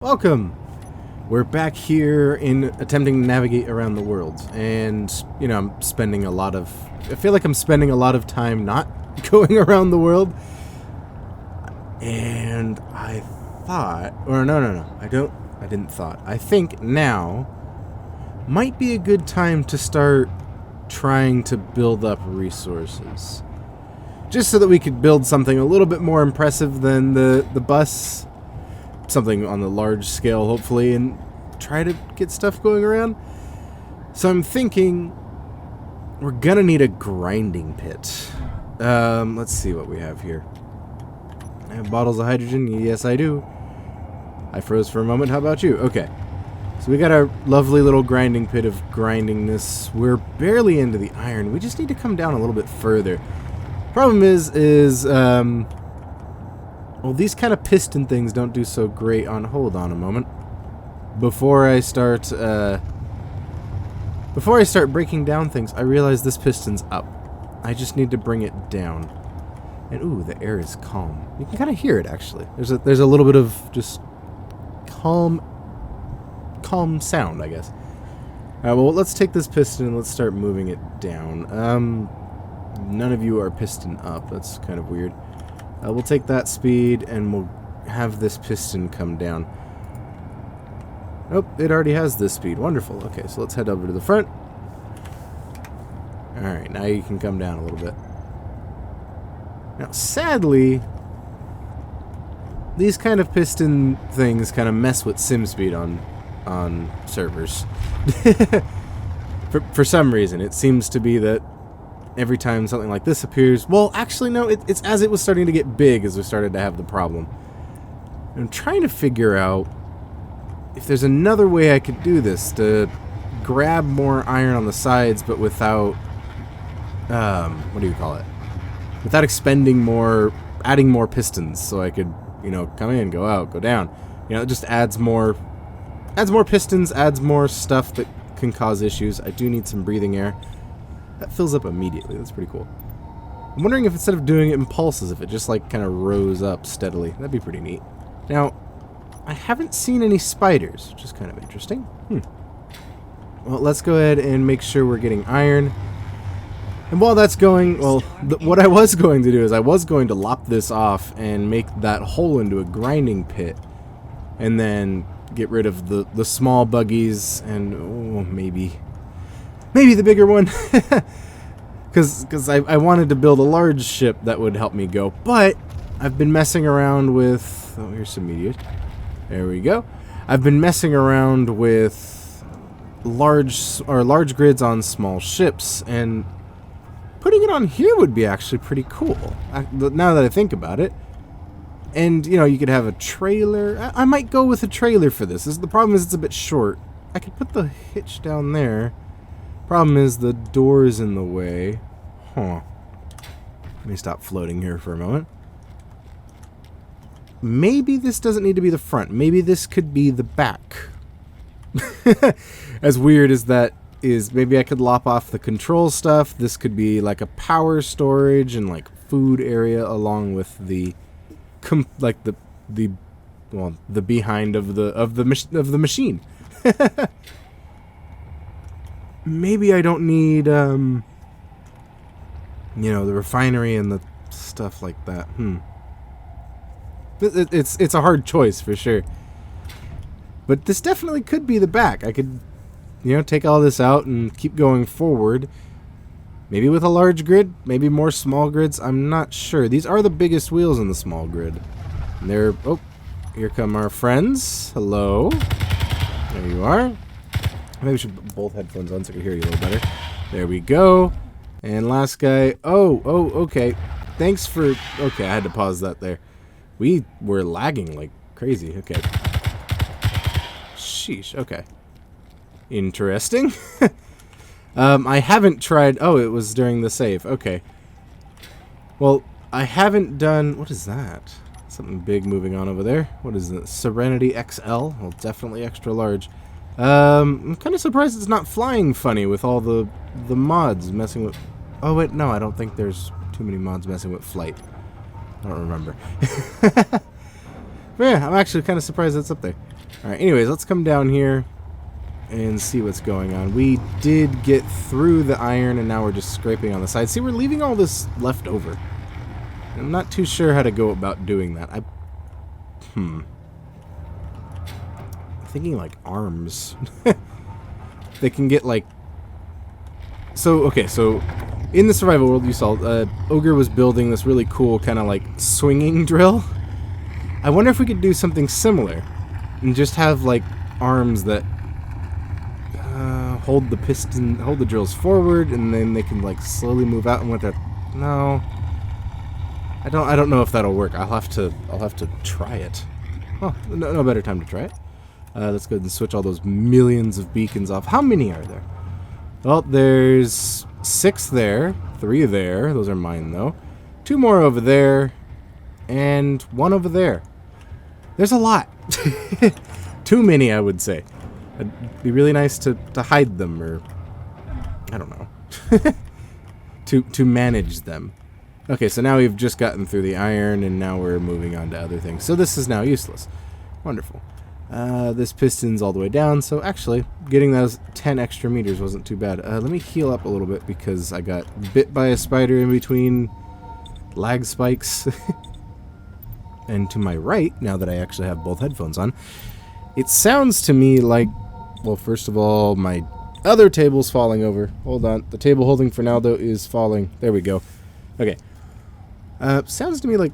Welcome! We're back here in attempting to navigate around the world, and, you know, I feel like I'm spending a lot of time not going around the world, and I thought, I think now might be a good time to start trying to build up resources. Just so that we could build something a little bit more impressive than the bus, something on the large scale, hopefully, and try to get stuff going around. So I'm thinking we're gonna need a grinding pit. Let's see what we have here. I have bottles of hydrogen. Yes, I do. I froze for a moment. How about you? Okay. So we got our lovely little grinding pit of grindingness. We're barely into the iron. We just need to come down a little bit further. Problem is well, these kind of piston things don't do so great on... Hold on a moment. Before I start breaking down things, I realize this piston's up. I just need to bring it down. And ooh, the air is calm. You can kind of hear it, actually. There's a little bit of just calm sound, I guess. Alright, well, let's take this piston and let's start moving it down. None of you are piston up. That's kind of weird. We'll take that speed, and we'll have this piston come down. Oh, it already has this speed. Wonderful. Okay, so let's head over to the front. Alright, now you can come down a little bit. Now, sadly, these kind of piston things kind of mess with sim speed on servers. For some reason, it seems to be that every time something like this appears... Well, actually, no, it's as it was starting to get big as we started to have the problem. I'm trying to figure out if there's another way I could do this to grab more iron on the sides, but without... what do you call it? Without expending more... adding more pistons, so I could, you know, come in, go out, go down. You know, it just adds more pistons, adds more stuff that can cause issues. I do need some breathing air. That fills up immediately. That's pretty cool. I'm wondering if instead of doing it in pulses, if it just like kind of rose up steadily. That'd be pretty neat. Now, I haven't seen any spiders, which is kind of interesting. Well, let's go ahead and make sure we're getting iron. And while that's going, well, what I was going to do is I was going to lop this off and make that hole into a grinding pit. And then get rid of the small buggies and, oh, maybe the bigger one, because I wanted to build a large ship that would help me go, but I've been messing around with... Oh, here's some meteors. There we go. I've been messing around with large grids on small ships, and putting it on here would be actually pretty cool, now that I think about it. And, you know, you could have a trailer. I might go with a trailer for this. The problem is it's a bit short. I could put the hitch down there. Problem is the door is in the way. Huh. Let me stop floating here for a moment. Maybe this doesn't need to be the front. Maybe this could be the back. As weird as that is, maybe I could lop off the control stuff. This could be like a power storage and like food area along with the the behind of the machine. Maybe I don't need, you know, the refinery and the stuff like that. It's a hard choice for sure. But this definitely could be the back. I could, you know, take all this out and keep going forward. Maybe with a large grid, maybe more small grids. I'm not sure. These are the biggest wheels in the small grid. And they're... Oh, here come our friends. Hello. There you are. Maybe we should put both headphones on so I can hear you a little better. There we go. And last guy. Oh, okay. Thanks for... Okay, I had to pause that there. We were lagging like crazy. Okay. Sheesh, okay. Interesting. I haven't tried... Oh, it was during the save. Okay. Well, I haven't done... What is that? Something big moving on over there. What is it? Serenity XL? Well, definitely extra large. I'm kind of surprised it's not flying funny with all the mods messing with... Oh, wait, no, I don't think there's too many mods messing with flight. I don't remember. But yeah, I'm actually kind of surprised it's up there. Alright, anyways, let's come down here and see what's going on. We did get through the iron, and now we're just scraping on the side. See, we're leaving all this left over. I'm not too sure how to go about doing that. I'm thinking like arms. They can get like... So, okay, so in the survival world you saw, Ogre was building this really cool kind of like swinging drill. I wonder if we could do something similar and just have like arms that hold the drills forward, and then they can like slowly move out. And with that, no, I don't know if that'll work. I'll have to try it. Oh, no better time to try it. Let's go ahead and switch all those millions of beacons off. How many are there? Well, there's 6 there, 3 there. Those are mine though. 2 more over there, and 1 over there. There's a lot. Too many, I would say. It'd be really nice to hide them, or I don't know, to manage them. Okay, so now we've just gotten through the iron, and now we're moving on to other things. So this is now useless. Wonderful. This piston's all the way down, so actually getting those 10 extra meters wasn't too bad. Let me heal up a little bit because I got bit by a spider in between lag spikes. And to my right, now that I actually have both headphones on, it sounds to me like, well, first of all, my other table's falling over. Hold on. The table holding Fernaldo is falling. There we go. Okay. Sounds to me like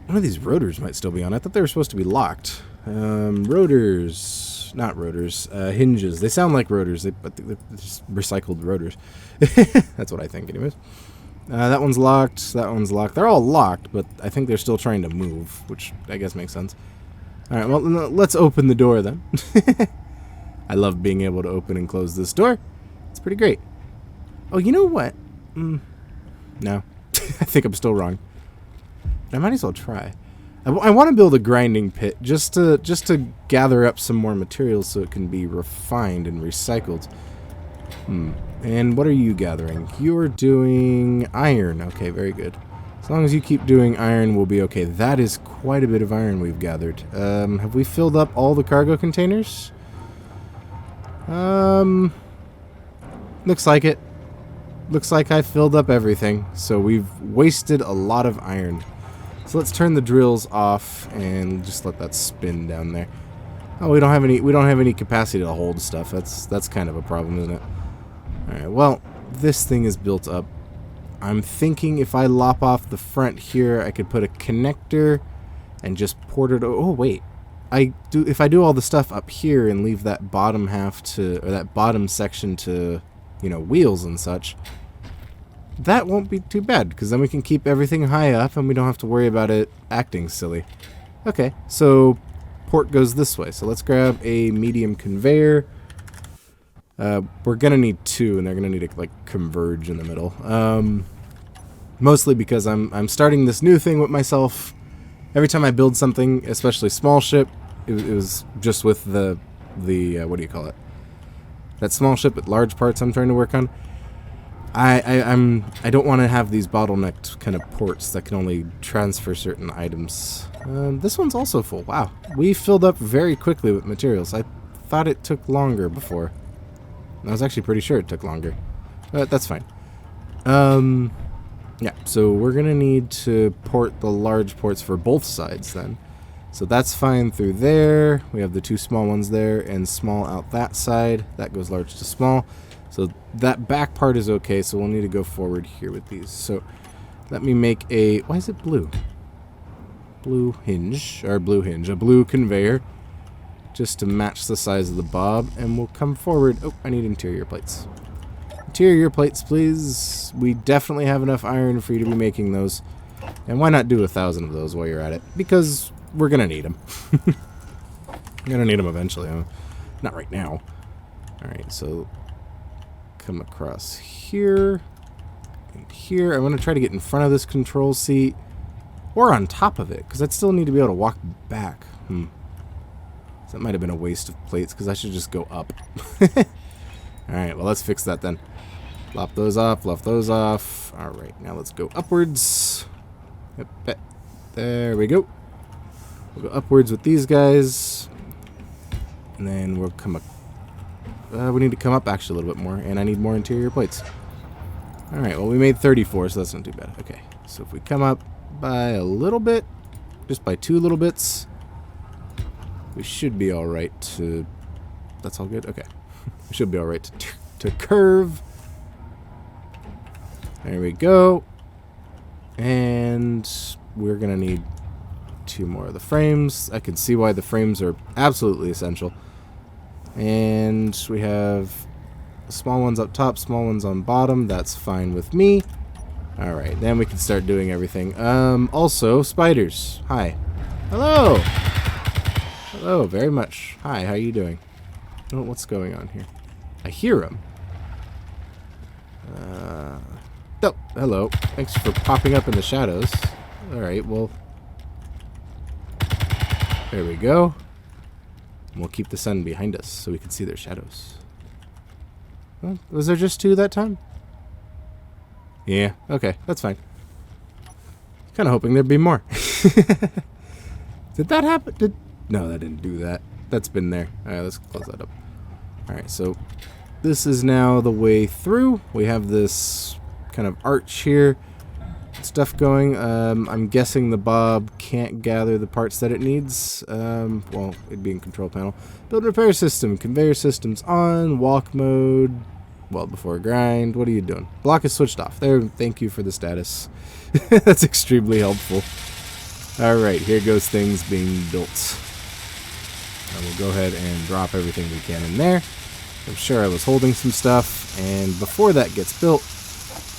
one of these rotors might still be on. I thought they were supposed to be locked. Rotors. Not rotors. Hinges. They sound like rotors, but they're just recycled rotors. That's what I think, anyways. That one's locked. That one's locked. They're all locked, but I think they're still trying to move, which I guess makes sense. Alright, well, let's open the door then. I love being able to open and close this door. It's pretty great. Oh, you know what? No. I think I'm still wrong. I might as well try. I want to build a grinding pit just to gather up some more materials so it can be refined and recycled. And what are you gathering? You're doing iron. Okay, very good. As long as you keep doing iron, we'll be okay. That is quite a bit of iron we've gathered. Have we filled up all the cargo containers? Looks like it. Looks like I filled up everything. So we've wasted a lot of iron. So let's turn the drills off and just let that spin down there. Oh, we don't have any capacity to hold stuff. That's kind of a problem, isn't it? Alright, well, this thing is built up. I'm thinking if I lop off the front here, I could put a connector and just port it. Oh wait, if I do all the stuff up here and leave that bottom half to, or that bottom section to, you know, wheels and such, that won't be too bad because then we can keep everything high up and we don't have to worry about it acting silly. Okay, so port goes this way. So let's grab a medium conveyor. We're gonna need 2, and they're gonna need to like converge in the middle. Mostly because I'm starting this new thing with myself. Every time I build something, especially small ship, it was just with the what do you call it? That small ship with large parts I'm trying to work on. I don't want to have these bottlenecked kind of ports that can only transfer certain items. This one's also full. Wow, we filled up very quickly with materials. I thought it took longer before. I was actually pretty sure it took longer. But that's fine. Yeah, so we're going to need to port the large ports for both sides then. So that's fine through there. We have the 2 small ones there and small out that side. That goes large to small. So that back part is okay, so we'll need to go forward here with these. So let me make a... Why is it blue? Blue hinge, or blue hinge, a blue conveyor. Just to match the size of the bob, and we'll come forward. Oh, I need interior plates. Interior plates, please. We definitely have enough iron for you to be making those. And why not do 1,000 of those while you're at it? Because we're going to need them. We're going to need them eventually. Not right now. Alright, so come across here and here. I want to try to get in front of this control seat or on top of it, because I'd still need to be able to walk back. So that might have been a waste of plates, because I should just go up. Alright, well, let's fix that then. Lop those off, lop those off. Alright, now let's go upwards. There we go. We'll go upwards with these guys. And then we'll come up. We need to come up actually a little bit more, and I need more interior plates. Alright, well we made 34, so that's not too bad. Okay, so if we come up by a little bit, just by 2 little bits, we should be alright to... That's all good? Okay. We should be alright to curve. There we go. And we're going to need 2 more of the frames. I can see why the frames are absolutely essential. And we have small ones up top, small ones on bottom. That's fine with me. Alright, then we can start doing everything. Also, spiders. Hi. Hello! Hello, very much. Hi, how are you doing? Oh, what's going on here? I hear them. Oh, hello. Thanks for popping up in the shadows. Alright, well... There we go. And we'll keep the sun behind us so we can see their shadows. Well, was there just 2 that time? Yeah, okay, that's fine. Kind of hoping there'd be more. Did that happen? No, that didn't do that. That's been there. Alright, let's close that up. Alright, so this is now the way through. We have this kind of arch here. Stuff going. I'm guessing the Bob can't gather the parts that it needs. Well, it'd be in control panel. Build repair system. Conveyor systems on. Walk mode. Well, before grind. What are you doing? Block is switched off. There. Thank you for the status. That's extremely helpful. Alright, here goes things being built. And we'll go ahead and drop everything we can in there. I'm sure I was holding some stuff. And before that gets built,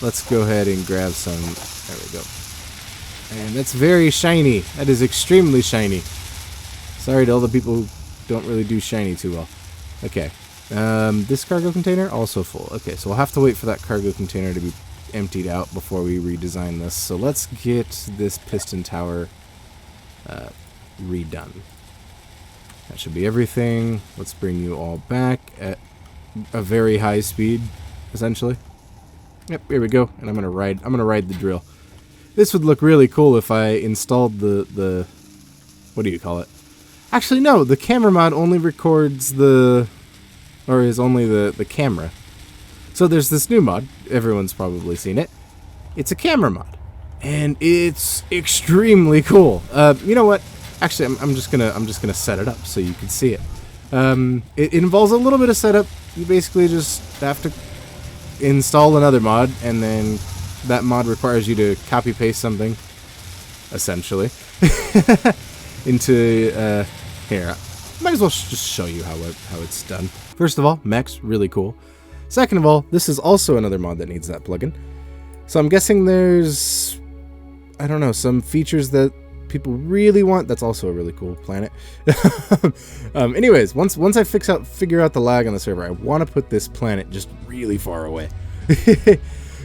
let's go ahead and grab some. There we go. And that's very shiny. That is extremely shiny. Sorry to all the people who don't really do shiny too well. Okay. This cargo container also full. Okay, so we'll have to wait for that cargo container to be emptied out before we redesign this. So let's get this piston tower redone. That should be everything. Let's bring you all back at a very high speed, essentially. Yep, here we go. And I'm gonna ride the drill. This would look really cool if I installed the what do you call it? Actually, no, the camera mod only records is only the camera. So there's this new mod. Everyone's probably seen it. It's a camera mod, and it's extremely cool. You know what? Actually, I'm just gonna set it up so you can see it. It involves a little bit of setup. You basically just have to install another mod, and then that mod requires you to copy paste something, essentially, into here. Might as well just show you how it's done. First of all, mechs, really cool. Second of all, this is also another mod that needs that plugin. So I'm guessing there's, I don't know, some features that people really want. That's also a really cool planet. Anyways, once I figure out the lag on the server, I want to put this planet just really far away.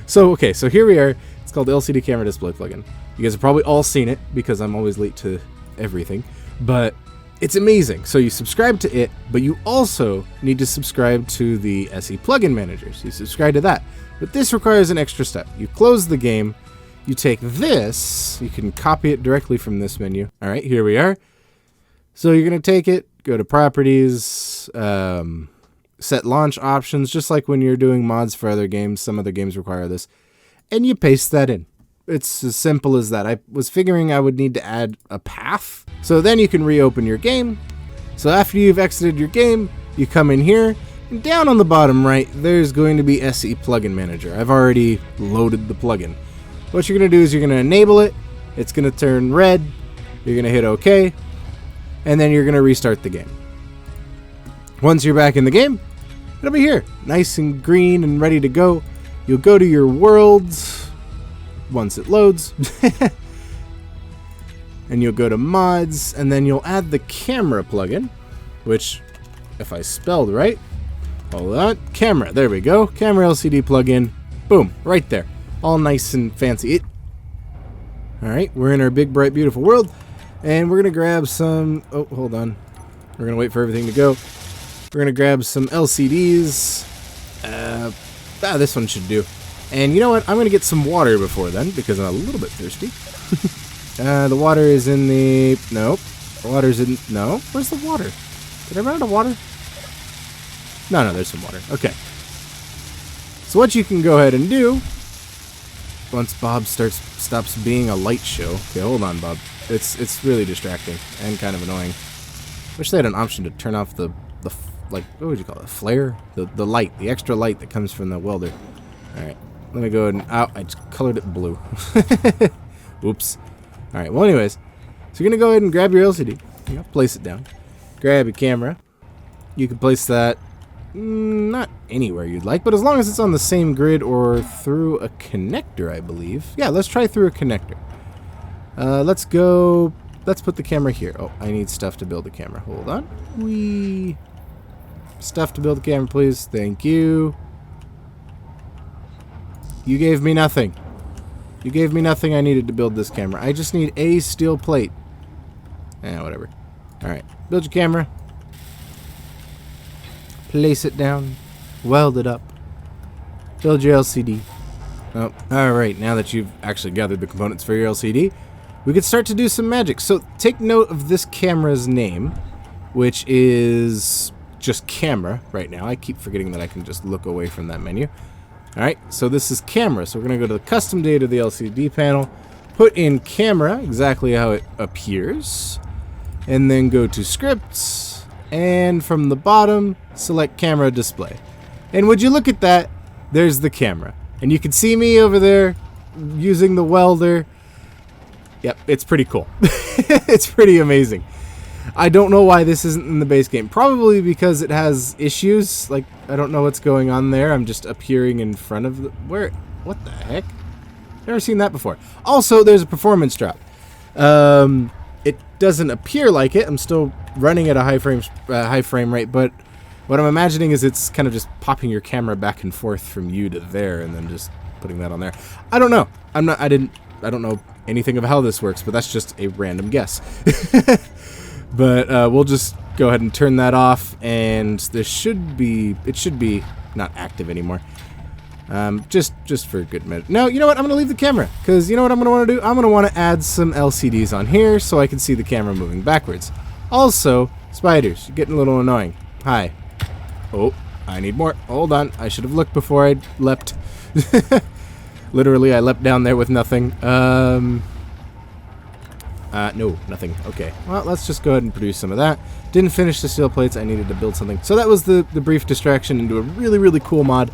So here we are. It's called the LCD camera display plugin. You guys have probably all seen it because I'm always late to everything, but it's amazing. So you subscribe to it, but you also need to subscribe to the SE plugin managers. You subscribe to that, but this requires an extra step. You close the game. You take this, you can copy it directly from this menu. All right, here we are. So you're going to take it, go to properties, set launch options, just like when you're doing mods for other games. Some other games require this. And you paste that in. It's as simple as that. I was figuring I would need to add a path. So then you can reopen your game. So after you've exited your game, you come in here. And down on the bottom right, there's going to be SE Plugin Manager. I've already loaded the plugin. What you're going to do is you're going to enable it. It's going to turn red. You're going to hit OK. And then you're going to restart the game. Once you're back in the game, it'll be here. Nice and green and ready to go. You'll go to your worlds once it loads. And you'll go to mods. And then you'll add the camera plugin. Which, if I spelled right. Hold on. Camera. There we go. Camera LCD plugin. Boom. Right there. All nice and fancy. Alright, we're in our big, bright, beautiful world. And we're going to grab some... Oh, hold on. We're going to wait for everything to go. We're going to grab some LCDs. This one should do. And you know what? I'm going to get some water before then, because I'm a little bit thirsty. The water is in the... Nope. The water's in... No? Where's the water? Did I run out of water? No, there's some water. Okay. So what you can go ahead and do, once Bob stops being a light show. Okay, hold on, Bob. It's really distracting and kind of annoying. Wish they had an option to turn off the like, what would you call it? Flare? The light, the extra light that comes from the welder. Alright, let me go ahead and, I just colored it blue. Oops. Alright, well anyways, so you're going to go ahead and grab your LCD, place it down, grab your camera. You can place that not anywhere you'd like, but as long as it's on the same grid or through a connector, I believe. Yeah, let's try through a connector. Let's put the camera here. Oh, I need stuff to build the camera. Hold on. Stuff to build the camera, please. Thank you. You gave me nothing. You gave me nothing I needed to build this camera. I just need a steel plate. Whatever. Alright. Build your camera. Place it down. Weld it up. Build your LCD. Oh, alright. Now that you've actually gathered the components for your LCD, we could start to do some magic. So take note of this camera's name, which is just camera right now. I keep forgetting that I can just look away from that menu. Alright, so this is camera. So we're going to go to the custom data of the LCD panel, put in camera, exactly how it appears, and then go to scripts, and from the bottom, select camera display. And would you look at that, there's the camera. And you can see me over there using the welder. Yep, it's pretty cool. It's pretty amazing. I don't know why this isn't in the base game. Probably because it has issues. Like, I don't know what's going on there. I'm just appearing in front of the... What the heck? Never seen that before. Also, there's a performance drop. It doesn't appear like it. I'm still running at a high frame rate, but what I'm imagining is it's kind of just popping your camera back and forth from you to there and then just putting that on there. I don't know. I don't know anything of how this works, but that's just a random guess. But we'll just go ahead and turn that off, and it should be not active anymore. Just for a good minute. No, you know what? I'm gonna leave the camera, because you know what I'm gonna want to do? I'm gonna want to add some LCDs on here so I can see the camera moving backwards. Also, spiders, you're getting a little annoying. Hi. Oh, I need more. Hold on. I should have looked before I leapt. Literally, I leapt down there with nothing. No, nothing. Okay. Well, let's just go ahead and produce some of that. Didn't finish the steel plates. I needed to build something. So that was the brief distraction into a really, really cool mod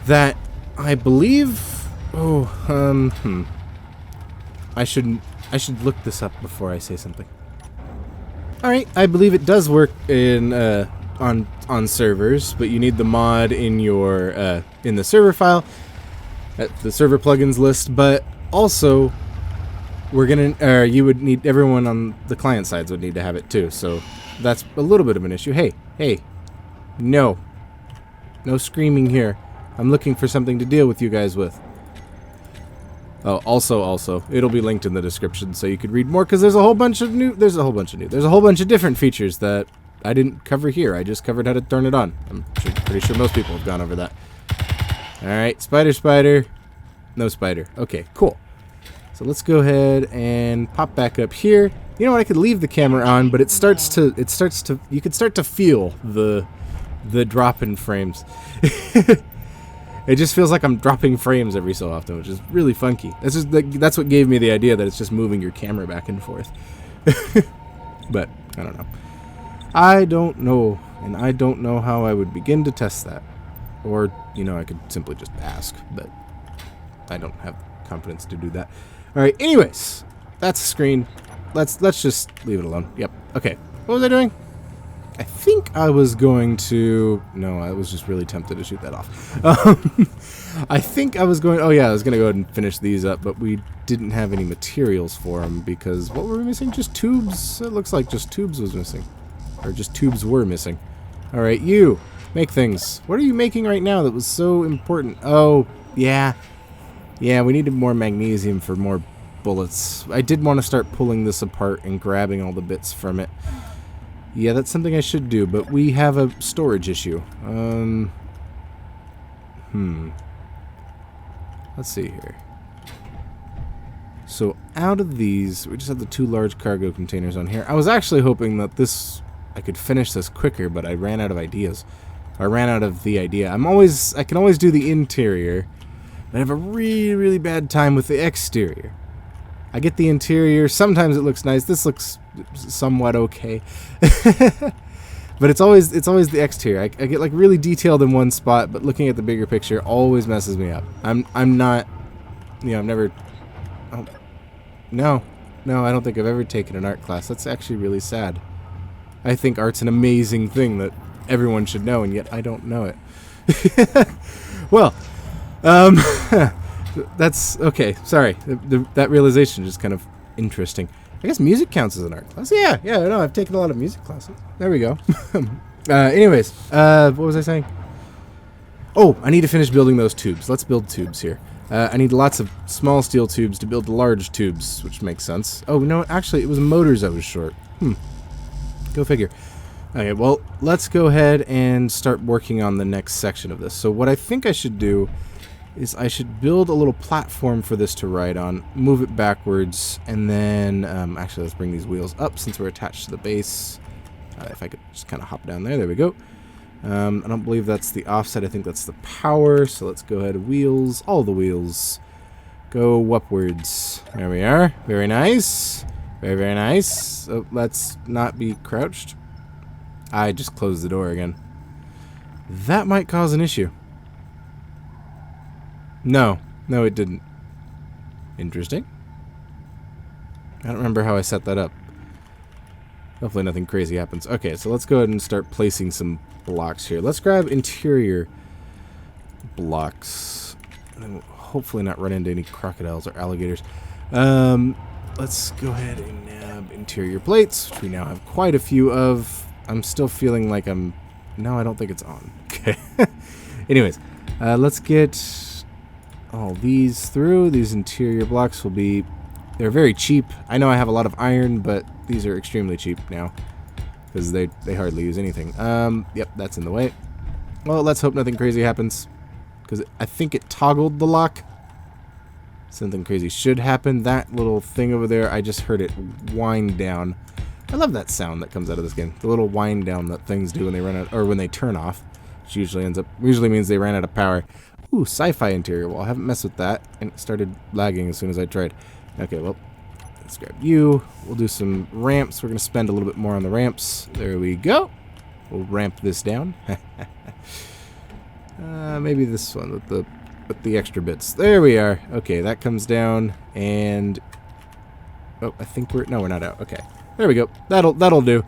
that I believe... I should look this up before I say something. Alright, I believe it does work in on servers, but you need the mod in your in the server file, at the server plugins list, but also you would need, everyone on the client sides would need to have it too, so that's a little bit of an issue. Hey, no screaming here. I'm looking for something to deal with you guys with. Oh, also, it'll be linked in the description so you could read more, because there's a whole bunch of different features that I didn't cover here. I just covered how to turn it on. I'm pretty sure most people have gone over that. Alright, spider. No spider. Okay, cool. So let's go ahead and pop back up here. You know what, I could leave the camera on, but you could start to feel the drop in frames. It just feels like I'm dropping frames every so often, which is really funky. That's what gave me the idea that it's just moving your camera back and forth. But I don't know. And I don't know how I would begin to test that. Or, I could simply just ask, but I don't have confidence to do that. Alright, anyways, that's the screen. Let's just leave it alone. Yep. Okay. What was I doing? I think I was going to... No, I was just really tempted to shoot that off. I think I was going... Oh yeah, I was going to go ahead and finish these up, but we didn't have any materials for them because... What were we missing? Just tubes? It looks like just tubes was missing. Or just tubes were missing. Alright, you! Make things. What are you making right now that was so important? Oh, yeah. Yeah, we needed more magnesium for more bullets. I did want to start pulling this apart and grabbing all the bits from it. Yeah, that's something I should do, but we have a storage issue. Let's see here. So out of these, we just have the 2 large cargo containers on here. I was actually hoping that this I could finish this quicker, but I ran out of ideas. I ran out of the idea. I can always do the interior, but I have a really, really bad time with the exterior. I get the interior. Sometimes it looks nice. This looks somewhat okay. But it's always the exterior. I get like really detailed in one spot, but looking at the bigger picture always messes me up. I'm not, I've never, oh, no, I don't think I've ever taken an art class. That's actually really sad. I think art's an amazing thing that everyone should know, and yet I don't know it. Well, that's okay. Sorry, that realization is kind of interesting. I guess music counts as an art class. Yeah, no, I've taken a lot of music classes. There we go. Anyways, what was I saying? Oh, I need to finish building those tubes. Let's build tubes here. I need lots of small steel tubes to build large tubes, which makes sense. Oh, no, actually, it was motors I was short. Go figure. Okay, well, let's go ahead and start working on the next section of this. So what I think I should do is I should build a little platform for this to ride on, move it backwards, and then, actually, let's bring these wheels up since we're attached to the base. If I could just kind of hop down there. There we go. I don't believe that's the offset. I think that's the power. So let's go ahead. Wheels. All the wheels. Go upwards. There we are. Very nice. Very, very nice. So let's not be crouched. I just closed the door again. That might cause an issue. No, it didn't. Interesting. I don't remember how I set that up. Hopefully nothing crazy happens. Okay, so let's go ahead and start placing some blocks here. Let's grab interior blocks. And then we'll hopefully not run into any crocodiles or alligators. Let's go ahead and nab interior plates, which we now have quite a few of. I'm still feeling like I'm... No, I don't think it's on. Okay. Anyways, let's get all these through. These interior blocks will be... They're very cheap. I know I have a lot of iron, but these are extremely cheap now because they hardly use anything. Yep, that's in the way. Well, let's hope nothing crazy happens because I think it toggled the lock. Something crazy should happen. That little thing over there, I just heard it wind down. I love that sound that comes out of this game. The little wind down that things do when they run out, or when they turn off, which usually means they ran out of power. Ooh, sci-fi interior wall. I haven't messed with that, and it started lagging as soon as I tried. Okay, well, let's grab you. We'll do some ramps. We're going to spend a little bit more on the ramps. There we go. We'll ramp this down. Maybe this one with the extra bits. There we are. Okay, that comes down, and... Oh, I think we're not out. Okay. There we go. That'll do.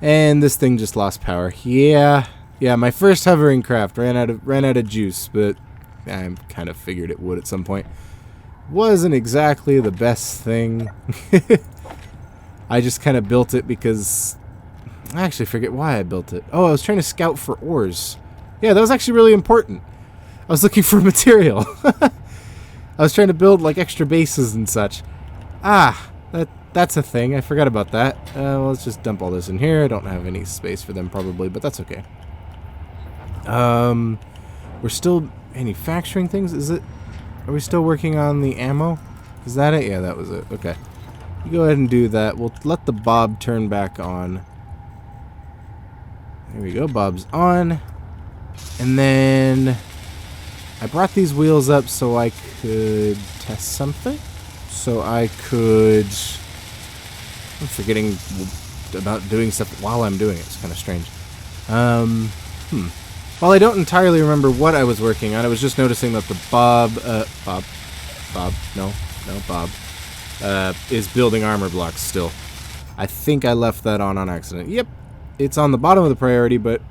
And this thing just lost power. Yeah, my first hovering craft ran out of juice, but I kind of figured it would at some point. Wasn't exactly the best thing. I just kind of built it because I actually forget why I built it. Oh, I was trying to scout for ores. Yeah, that was actually really important. I was looking for material. I was trying to build like extra bases and such. That's a thing. I forgot about that. Well, let's just dump all this in here. I don't have any space for them probably, but that's okay. We're still manufacturing things. Are we still working on the ammo? Is that it? Yeah, that was it. Okay. You go ahead and do that. We'll let the bob turn back on. There we go. Bob's on. And then I brought these wheels up so I could test something. So I could... I'm forgetting about doing stuff while I'm doing it. It's kind of strange. Well, I don't entirely remember what I was working on. I was just noticing that the Bob is building armor blocks still. I think I left that on accident. Yep, it's on the bottom of the priority, but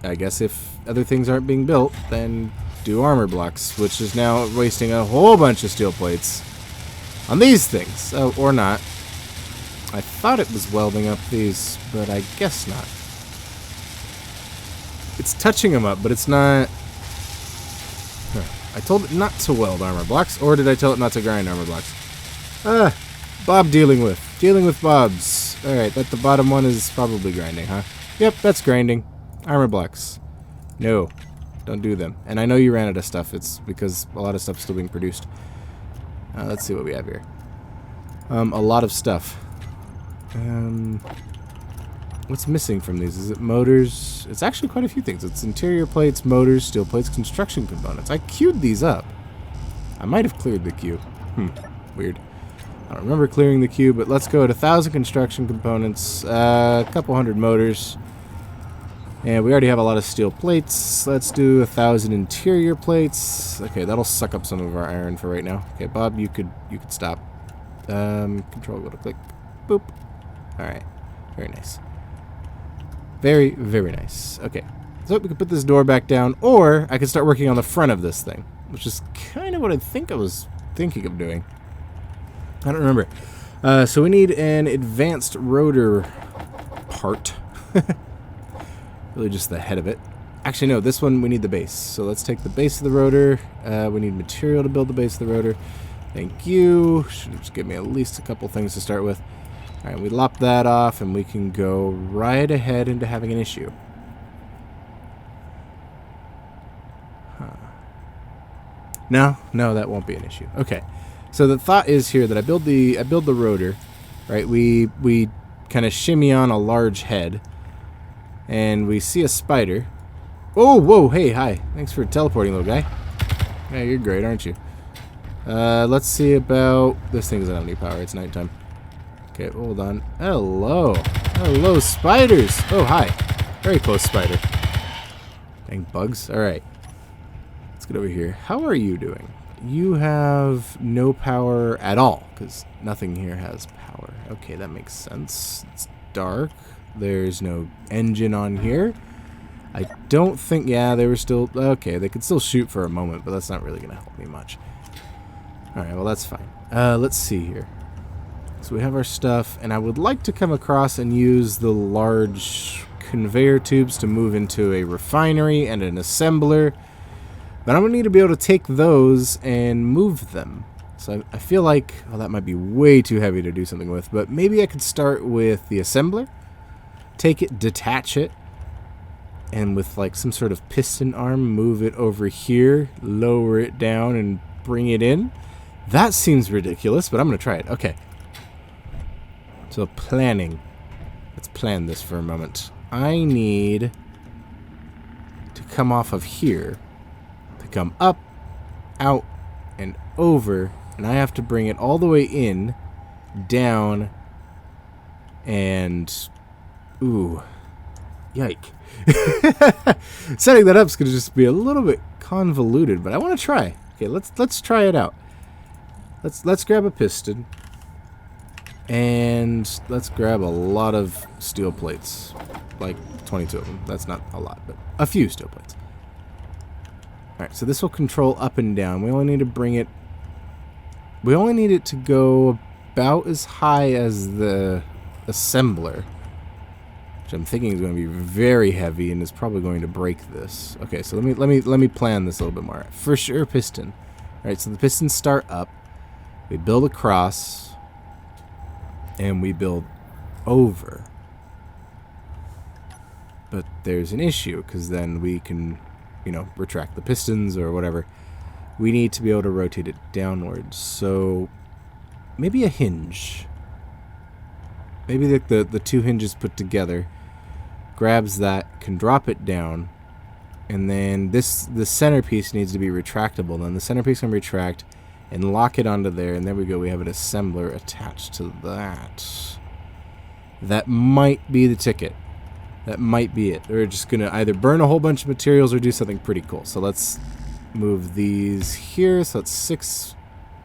I guess if other things aren't being built, then do armor blocks, which is now wasting a whole bunch of steel plates on these things. Oh, or not. I thought it was welding up these, but I guess not. It's touching them up, but it's not... I told it not to weld armor blocks, or did I tell it not to grind armor blocks? Bob dealing with. Dealing with bobs. Alright, the bottom one is probably grinding, huh? Yep, that's grinding. Armor blocks. No, don't do them. And I know you ran out of stuff. It's because a lot of stuff's still being produced. Let's see what we have here. A lot of stuff. What's missing from these? Is it motors? It's actually quite a few things. It's interior plates, motors, steel plates, construction components. I queued these up. I might have cleared the queue. Weird. I don't remember clearing the queue, but let's go at 1,000 construction components, a couple hundred motors. And we already have a lot of steel plates. Let's do 1,000 interior plates. Okay, that'll suck up some of our iron for right now. Okay, Bob, you could stop. Control, go to click. Boop. Alright. Very nice. Very, very nice. Okay. So we can put this door back down, or I could start working on the front of this thing, which is kind of what I think I was thinking of doing. I don't remember. So we need an advanced rotor part. Really just the head of it. Actually, no, this one we need the base. So let's take the base of the rotor. We need material to build the base of the rotor. Thank you. Should just give me at least a couple things to start with. Alright, we lop that off and we can go right ahead into having an issue. No, that won't be an issue. Okay. So the thought is here that I build the rotor, right? We kind of shimmy on a large head. And we see a spider. Oh, whoa, hey, hi. Thanks for teleporting, little guy. Yeah, you're great, aren't you? Let's see about... This thing doesn't have any power. It's nighttime. Okay, hold on. Hello. Hello, spiders. Oh, hi. Very close spider. Dang bugs. All right. Let's get over here. How are you doing? You have no power at all, because nothing here has power. Okay, that makes sense. It's dark. There's no engine on here. I don't think... Yeah, they were still... Okay, they could still shoot for a moment, but that's not really going to help me much. Alright, well, that's fine. Let's see here. So we have our stuff, and I would like to come across and use the large conveyor tubes to move into a refinery and an assembler. But I'm going to need to be able to take those and move them. So I feel like... Oh, that might be way too heavy to do something with, but maybe I could start with the assembler. Take it, detach it, and with like some sort of piston arm, move it over here, lower it down, and bring it in. That seems ridiculous, but I'm going to try it. Okay. So planning. Let's plan this for a moment. I need to come off of here, to come up, out, and over, and I have to bring it all the way in, down, and... Ooh. Yike. Setting that up is going to just be a little bit convoluted, but I want to try. Okay, let's try it out. Let's grab a piston. And let's grab a lot of steel plates. Like 22 of them. That's not a lot, but a few steel plates. Alright, so this will control up and down. We only need to bring it... We only need it to go about as high as the assembler. Which I'm thinking is going to be very heavy and is probably going to break this. Okay, so let me plan this a little bit more. For sure, piston. Alright, so the pistons start up. We build across. And we build over. But there's an issue, because then we can, retract the pistons or whatever. We need to be able to rotate it downwards. So maybe a hinge. Maybe the two hinges put together grabs that, can drop it down, and then the centerpiece needs to be retractable. Then the centerpiece can retract and lock it onto there, and there we go. We have an assembler attached to that. That might be the ticket. That might be it. We're just gonna either burn a whole bunch of materials or do something pretty cool. So let's move these here. So it's 6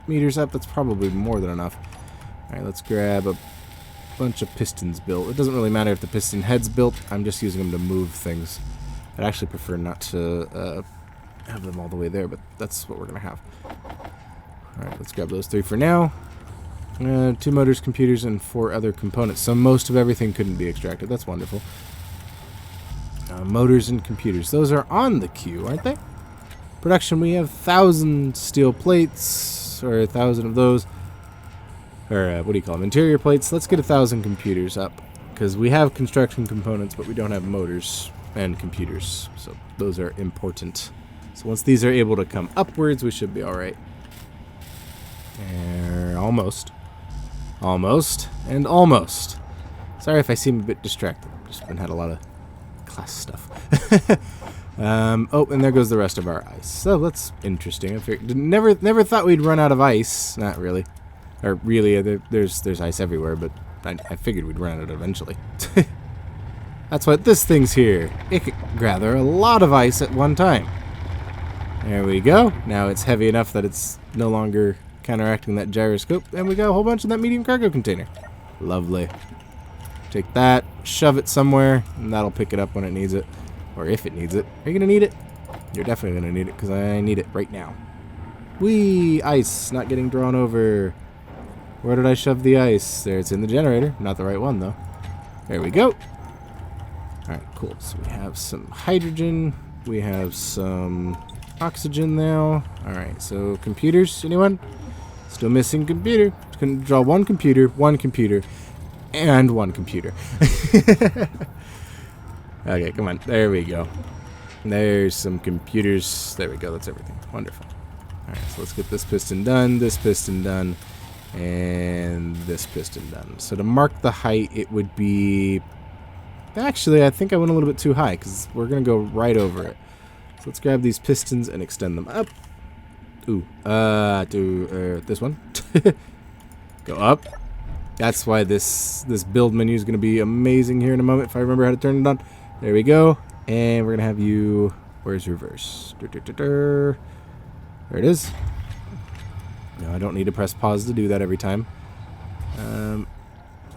meters up. That's probably more than enough. All right, let's grab a bunch of pistons built. It doesn't really matter if the piston head's built. I'm just using them to move things. I'd actually prefer not to have them all the way there, but that's what we're gonna have. All right, let's grab those 3 for now. 2 motors, computers, and 4 other components. So most of everything couldn't be extracted. That's wonderful. Motors and computers. Those are on the queue, aren't they? Production, we have 1,000 steel plates, or 1,000 of those. Or what do you call them? Interior plates. Let's get 1,000 computers up, because we have construction components, but we don't have motors and computers. So those are important. So once these are able to come upwards, we should be all right. Almost. Almost. And almost. Sorry if I seem a bit distracted. Just been had a lot of class stuff. Oh, and there goes the rest of our ice. So that's interesting. I figured, never thought we'd run out of ice. Not really. Or really, there's ice everywhere, but I figured we'd run out eventually. That's what this thing's here. It can gather a lot of ice at one time. There we go. Now it's heavy enough that it's no longer counteracting that gyroscope, and we got a whole bunch in that medium cargo container. Lovely. Take that, shove it somewhere, and that'll pick it up when it needs it. Or if it needs it. Are you going to need it? You're definitely going to need it, because I need it right now. Whee! Ice, not getting drawn over. Where did I shove the ice? There, it's in the generator. Not the right one, though. There we go. Alright, cool. So we have some hydrogen. We have some oxygen now. Alright, so computers, anyone? Still missing computer. Can draw one computer, and one computer. Okay, come on. There we go. There's some computers. There we go. That's everything. Wonderful. Alright, so let's get this piston done, and this piston done. So to mark the height, it would be... Actually, I think I went a little bit too high, because we're going to go right over it. So let's grab these pistons and extend them up. Ooh, this one. Go up. That's why this build menu is going to be amazing here in a moment, if I remember how to turn it on. There we go. And we're going to have you... Where's reverse? There it is. No, I don't need to press pause to do that every time.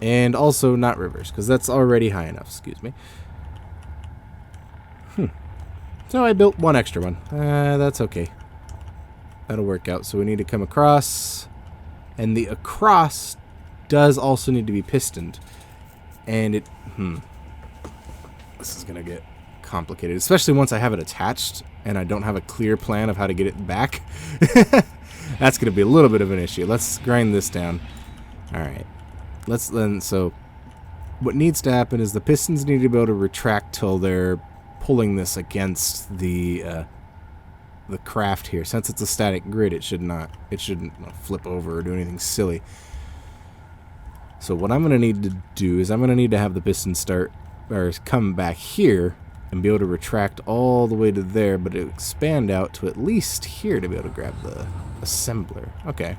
And also not reverse, because that's already high enough. Excuse me. So I built one extra one. That's okay. That'll work out. So we need to come across. And the across does also need to be pistoned. And it... This is going to get complicated, especially once I have it attached and I don't have a clear plan of how to get it back. That's going to be a little bit of an issue. Let's grind this down. Alright. Let's then... So what needs to happen is the pistons need to be able to retract till they're pulling this against the craft here. Since it's a static grid, it shouldn't flip over or do anything silly. So what I'm going to need to do is I'm going to need to have the piston start or come back here and be able to retract all the way to there, but it expand out to at least here to be able to grab the assembler. Okay.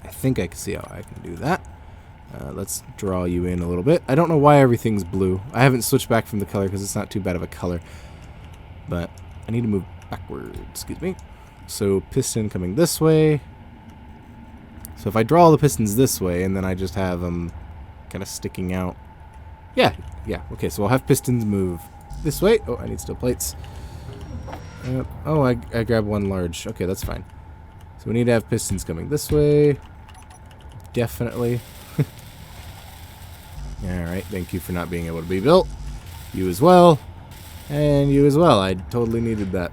I think I can see how I can do that. Let's draw you in a little bit. I don't know why everything's blue. I haven't switched back from the color because it's not too bad of a color. But I need to move backward. Excuse me. So piston coming this way. So if I draw all the pistons this way and then I just have them kind of sticking out. Yeah. Okay, so I'll have pistons move this way. Oh, I need steel plates. I grabbed one large. Okay, that's fine. So we need to have pistons coming this way. Definitely. Alright, thank you for not being able to be built. You as well. And you as well. I totally needed that.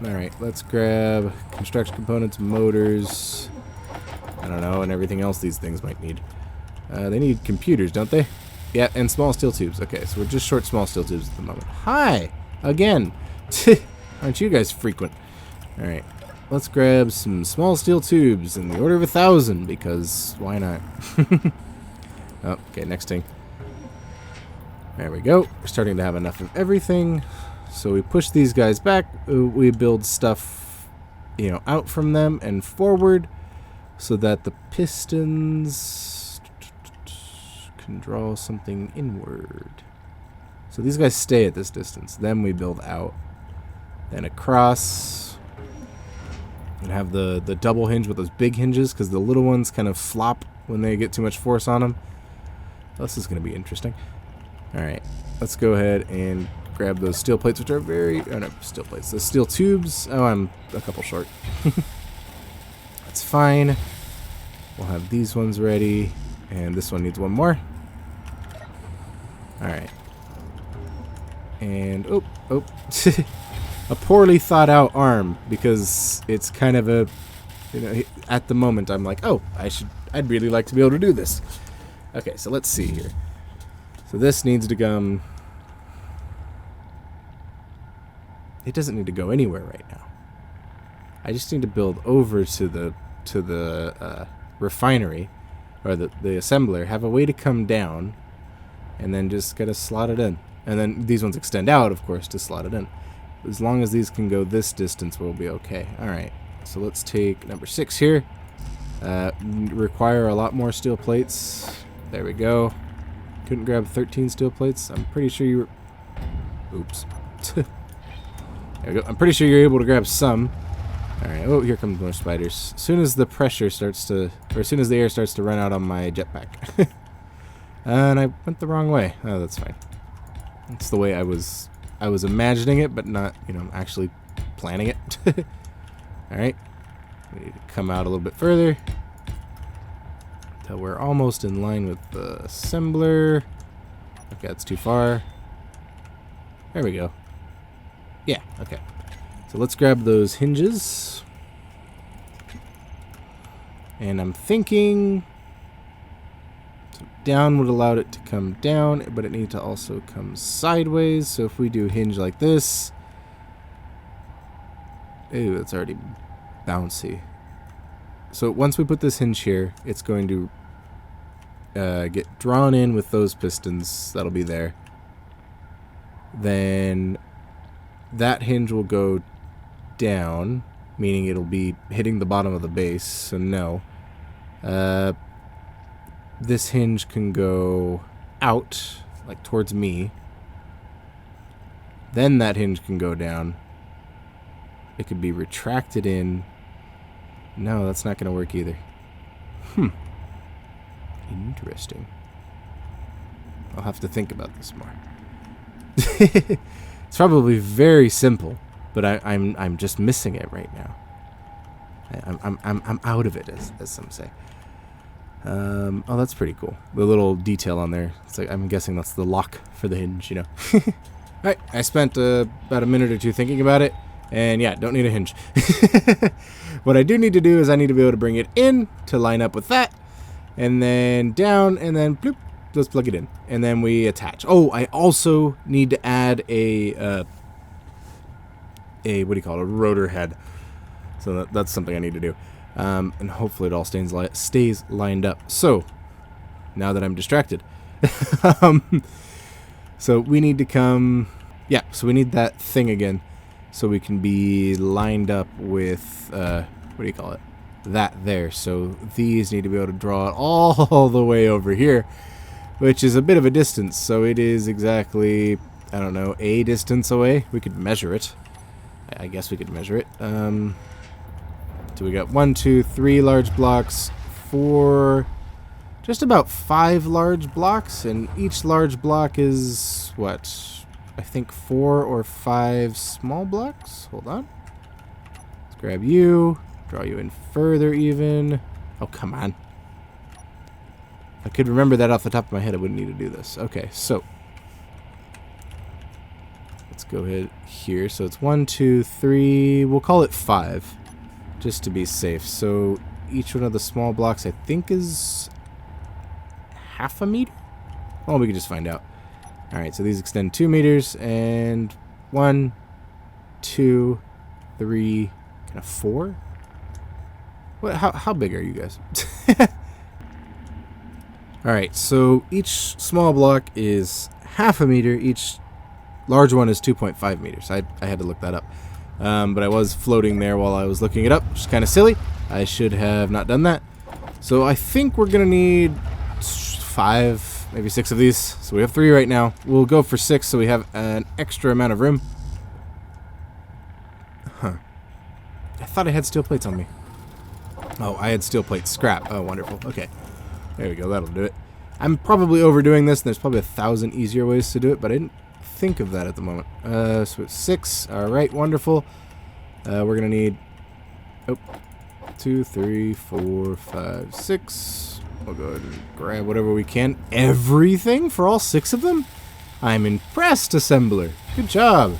Alright, let's grab construction components, motors, I don't know, and everything else these things might need. They need computers, don't they? Yeah, and small steel tubes. Okay, so we're just short small steel tubes at the moment. Hi! Again! Aren't you guys frequent? Alright, let's grab some small steel tubes in the order of 1,000, because why not? Oh, okay, next thing. There we go. We're starting to have enough of everything. So we push these guys back. We build stuff, out from them and forward so that the pistons can draw something inward. So these guys stay at this distance. Then we build out. Then across. And have the double hinge with those big hinges because the little ones kind of flop when they get too much force on them. This is going to be interesting. Alright, let's go ahead and grab those steel plates, which are steel plates. The steel tubes. Oh, I'm a couple short. That's fine. We'll have these ones ready. And this one needs one more. Alright. And, a poorly thought out arm, because it's kind of a, at the moment I'm like, oh, I'd really like to be able to do this. Okay, so let's see here. So this needs to come. It doesn't need to go anywhere right now. I just need to build over to the refinery, or the assembler, have a way to come down, and then just gotta slot it in. And then these ones extend out, of course, to slot it in. As long as these can go this distance, we'll be okay. Alright, so let's take number 6 here. Require a lot more steel plates. There we go. Couldn't grab 13 steel plates. I'm pretty sure you were... Oops. There we go. I'm pretty sure you're able to grab some. Alright, oh, here comes more spiders. As soon as the pressure starts to... Or as soon as the air starts to run out on my jetpack. And I went the wrong way. Oh, that's fine. That's the way I was imagining it, but not, actually planning it. Alright. We need to come out a little bit further. Until we're almost in line with the assembler. Okay, that's too far. There we go. Yeah, okay. So let's grab those hinges. And I'm thinking... So down would allow it to come down, but it needs to also come sideways. So if we do hinge like this... Ooh, that's already bouncy. So once we put this hinge here, it's going to get drawn in with those pistons. That'll be there. Then that hinge will go down, meaning it'll be hitting the bottom of the base. So no. This hinge can go out, like towards me. Then that hinge can go down. It could be retracted in. No, that's not going to work either. Interesting. I'll have to think about this more. It's probably very simple, but I'm just missing it right now. I'm out of it, as some say. Oh, that's pretty cool. The little detail on there. It's like, I'm guessing that's the lock for the hinge, Alright, I spent about a minute or two thinking about it. And yeah, don't need a hinge. What I do need to do is I need to be able to bring it in to line up with that. And then down, and then bloop, let's plug it in. And then we attach. Oh, I also need to add a what do you call it? A rotor head. So that's something I need to do. And hopefully it all stays lined up. So, now that I'm distracted. So we need to come... Yeah, so we need that thing again. So we can be lined up with, what do you call it? That there. So these need to be able to draw it all the way over here, which is a bit of a distance. So it is exactly, I don't know, a distance away. We could measure it. I guess we could measure it. So we got 1, 2, 3 large blocks, 4, just about 5 large blocks, and each large block is, what? I think 4 or 5 small blocks. Hold on. Let's grab you. Draw you in further even. Oh, come on. If I could remember that off the top of my head, I wouldn't need to do this. Okay, so. Let's go ahead here. So it's 1, 2, 3. We'll call it 5. Just to be safe. So each one of the small blocks, I think, is half a meter? Well, we can just find out. Alright, so these extend 2 meters, and 1, 2, 3, kind of 4? What? How big are you guys? Alright, so each small block is half a meter, each large one is 2.5 meters. I had to look that up. But I was floating there while I was looking it up, which is kind of silly. I should have not done that. So I think we're going to need 5, maybe 6 of these. So we have 3 right now. We'll go for 6 so we have an extra amount of room. Huh. I thought I had steel plates on me. Oh, I had steel plates. Scrap. Oh, wonderful. Okay. There we go. That'll do it. I'm probably overdoing this, and there's probably 1,000 easier ways to do it, but I didn't think of that at the moment. So it's 6. Alright, wonderful. We're going to need... Oh. 2, 3, 4, 5, 6. We'll go ahead and grab whatever we can. Everything for all 6 of them? I'm impressed, assembler. Good job.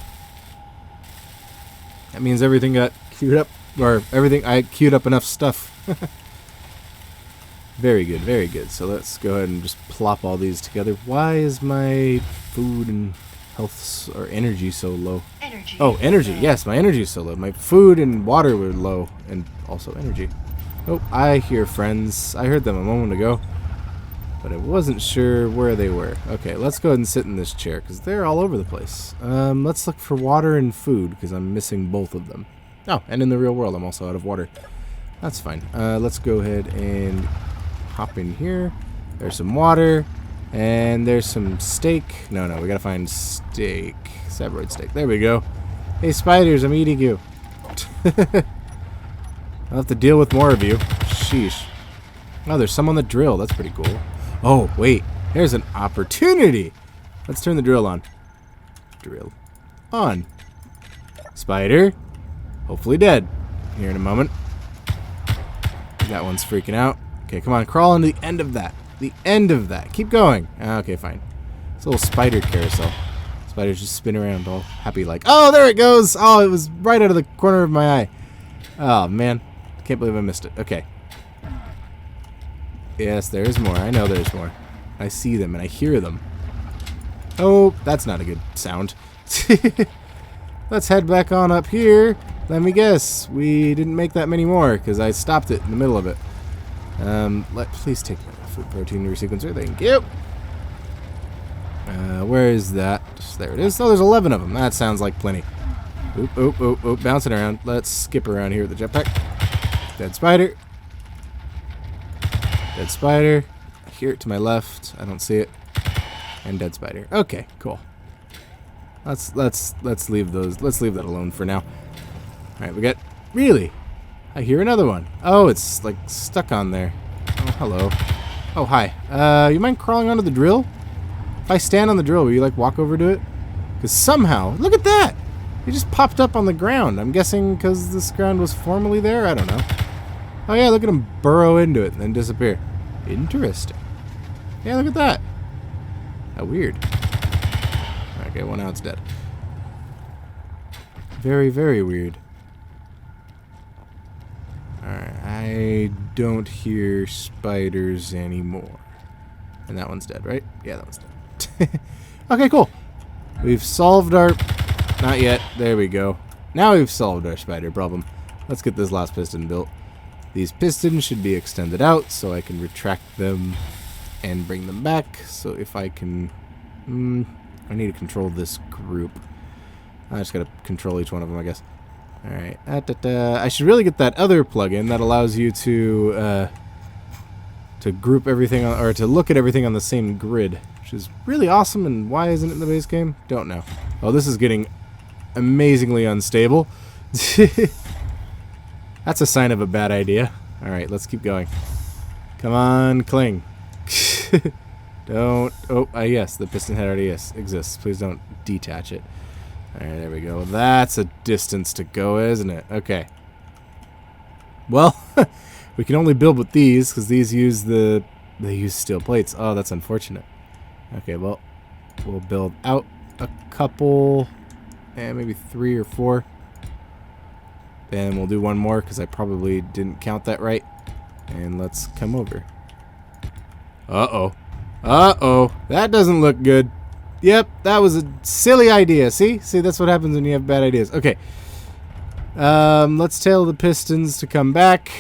That means everything got queued up. Or everything, I queued up enough stuff. Very good, very good. So let's go ahead and just plop all these together. Why is my food and health or energy so low? Energy. Oh, energy. Yes, my energy is so low. My food and water were low, and also energy. Oh, I hear friends. I heard them a moment ago. but I wasn't sure where they were. Okay, let's go ahead and sit in this chair, because they're all over the place. Let's look for water and food, because I'm missing both of them. Oh, and in the real world, I'm also out of water. That's fine. Let's go ahead and hop in here. There's some water, and there's some steak. No, we gotta find steak. Sabroid steak. There we go. Hey, spiders, I'm eating you. I'll have to deal with more of you. Sheesh. Oh, there's some on the drill. That's pretty cool. Oh, wait. There's an opportunity. Let's turn the drill on. Drill on. Spider. Hopefully dead. Here in a moment. That one's freaking out. Okay, come on. Crawl into the end of that. The end of that. Keep going. Okay, fine. It's a little spider carousel. Spiders just spin around all happy like. Oh, there it goes. Oh, it was right out of the corner of my eye. Oh, man. Can't believe I missed it. Okay. Yes, there's more. I know there's more. I see them and I hear them. Oh, that's not a good sound. Let's head back on up here. Let me guess. We didn't make that many more because I stopped it in the middle of it. Please take my food protein resequencer. Thank you. Where is that? There it is. Oh, there's 11 of them. That sounds like plenty. Oop, oop, oop, oop. Bouncing around. Let's skip around here with the jetpack. Dead spider. Dead spider. I hear it to my left. I don't see it. And dead spider. Okay, cool. Let's leave those. Let's leave that alone for now. All right, we got. Really? I hear another one. Oh, it's like stuck on there. Oh, hello. Oh, hi. You mind crawling onto the drill? If I stand on the drill, will you like walk over to it? Because somehow, look at that. It just popped up on the ground. I'm guessing because this ground was formerly there. I don't know. Oh yeah, look at him burrow into it and then disappear. Interesting. Yeah, look at that. How weird. Okay, well now it's dead. Very, very weird. Alright, I don't hear spiders anymore. And that one's dead, right? Yeah, that one's dead. Okay, cool. We've solved our... Not yet. There we go. Now we've solved our spider problem. Let's get this last piston built. These pistons should be extended out so I can retract them and bring them back. So if I can... I need to control this group. I just gotta control each one of them, I guess. Alright. I should really get that other plugin that allows you to group everything, or to look at everything on the same grid, which is really awesome. And why isn't it in the base game? Don't know. Oh, this is getting amazingly unstable. That's a sign of a bad idea. Alright, let's keep going. Come on, cling. Don't... Oh, yes, the piston head already exists. Please don't detach it. Alright, there we go. That's a distance to go, isn't it? Okay. Well, we can only build with these, because these use they use steel plates. Oh, that's unfortunate. Okay, well, we'll build out a couple, and maybe 3 or 4. Then we'll do one more, because I probably didn't count that right. And let's come over. Uh-oh. Uh-oh. That doesn't look good. Yep, that was a silly idea. See? See, that's what happens when you have bad ideas. Okay. Let's tell the pistons to come back.